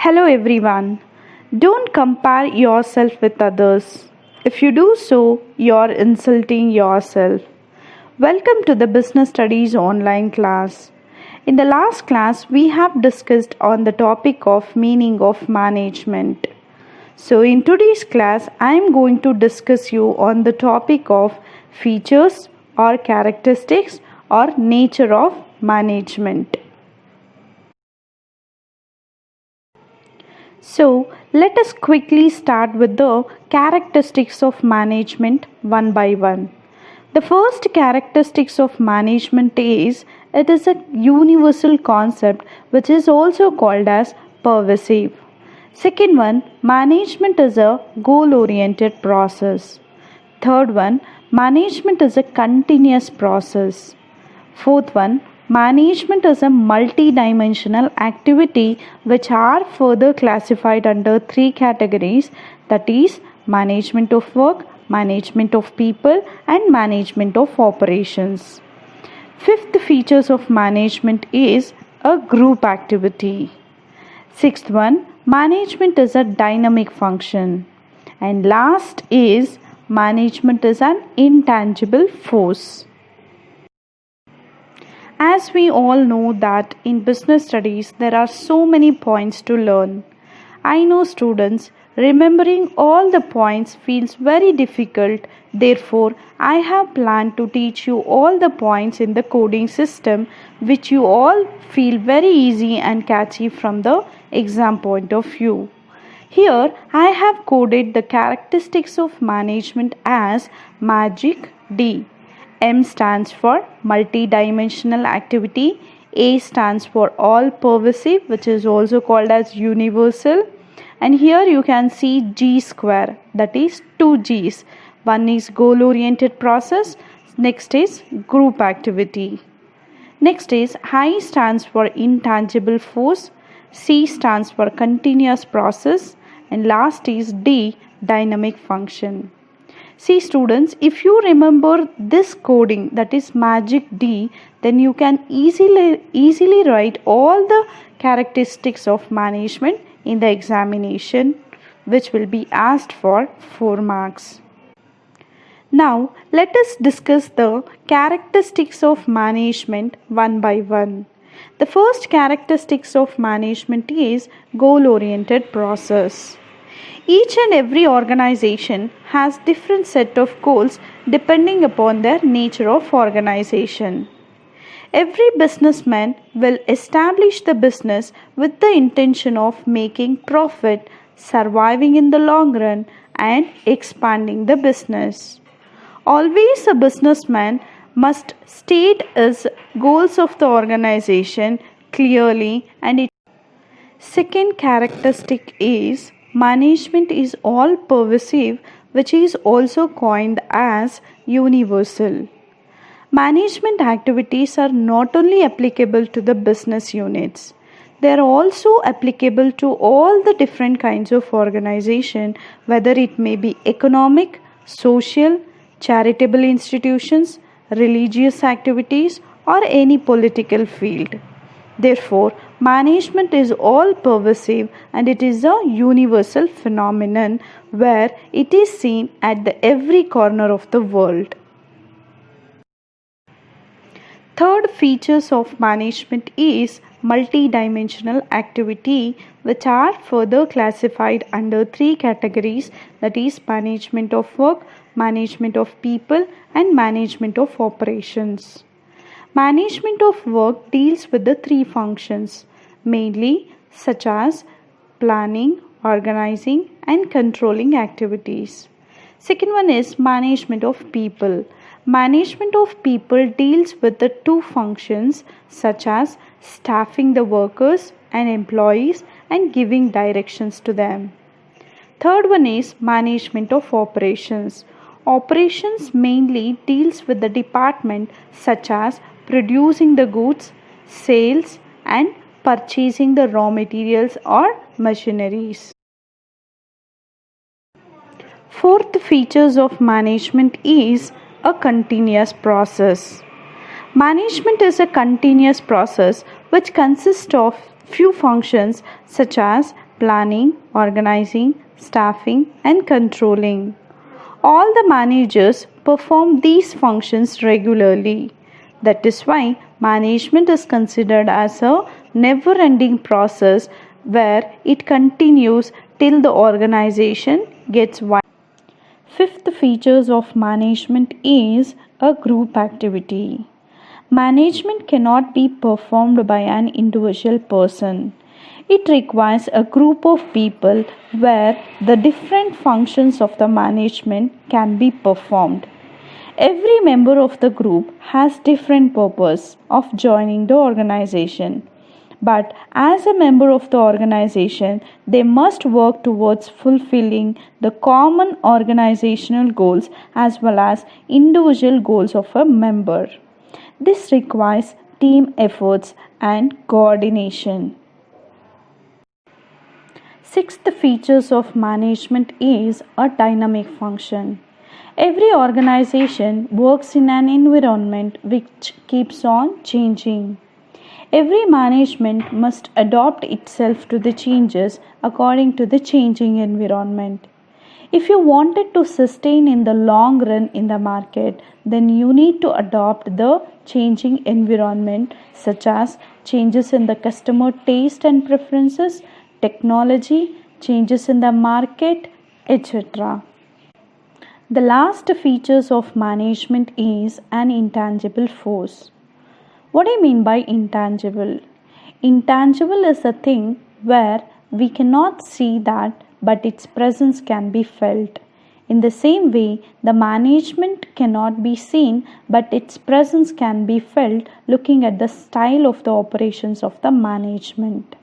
Hello everyone. Don't compare yourself with others. If you do so, you're insulting yourself. Welcome to the Business Studies online class. In the last class, we have discussed on the topic of meaning of management. So in today's class, I am going to discuss you on the topic of features or characteristics or nature of management. So, let us quickly start with the characteristics of management one by one. The first characteristics of management is it is a universal concept which is also called as pervasive. Second one, management is a goal-oriented process. Third one, management is a continuous process. Fourth one, management is a multidimensional activity which are further classified under three categories, that is management of work, management of people and management of operations. Fifth features of management is a group activity. Sixth one, management is a dynamic function. And last is management is an intangible force. As we all know that in business studies there are so many points to learn. I know students, remembering all the points feels very difficult. Therefore, I have planned to teach you all the points in the coding system which you all feel very easy and catchy from the exam point of view. Here I have coded the characteristics of management as Magic D. M stands for multidimensional activity, A stands for all-pervasive, which is also called as universal, and here you can see G square, that is 2 G's. One is goal-oriented process, next is group activity. Next is I stands for intangible force, C stands for continuous process, and last is D, dynamic function. See students, if you remember this coding, that is Magic D, then you can easily write all the characteristics of management in the examination which will be asked for 4 marks. Now let us discuss the characteristics of management one by one. The first characteristics of management is goal-oriented process. Each and every organization has different set of goals depending upon their nature of organization. Every businessman will establish the business with the intention of making profit, surviving in the long run and expanding the business. Always a businessman must state his goals of the organization clearly, and its second characteristic is management is all-pervasive, which is also coined as universal. Management activities are not only applicable to the business units, they are also applicable to all the different kinds of organization, whether it may be economic, social, charitable institutions, religious activities, or any political field. Therefore, management is all-pervasive and it is a universal phenomenon where it is seen at every corner of the world. Third features of management is multidimensional activity, which are further classified under three categories, that is management of work, management of people and management of operations. Management of work deals with the three functions mainly, such as planning, organizing and controlling activities. Second one is management of people. Management of people deals with the two functions such as staffing the workers and employees and giving directions to them. Third one is management of operations. Operations mainly deals with the department such as producing the goods, sales and purchasing the raw materials or machineries. Fourth features of management is a continuous process. Management is a continuous process which consists of few functions such as planning, organizing, staffing, and controlling. All the managers perform these functions regularly. That is why management is considered as a never ending process where it continues till the organization gets wide. Fifth features of management is a group activity. Management cannot be performed by an individual person. It requires a group of people where the different functions of the management can be performed. Every member of the group has different purpose of joining the organization. But as a member of the organization, they must work towards fulfilling the common organizational goals as well as individual goals of a member. This requires team efforts and coordination. Sixth features of management is a dynamic function. Every organization works in an environment which keeps on changing. Every management must adapt itself to the changes according to the changing environment. If you wanted to sustain in the long run in the market, then you need to adopt the changing environment such as changes in the customer taste and preferences, technology, changes in the market, etc. The last features of management is an intangible force. What I mean by intangible? Intangible is a thing where we cannot see that, but its presence can be felt. In the same way, the management cannot be seen, but its presence can be felt looking at the style of the operations of the management.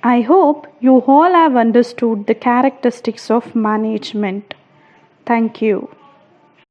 I hope you all have understood the characteristics of management. Thank you.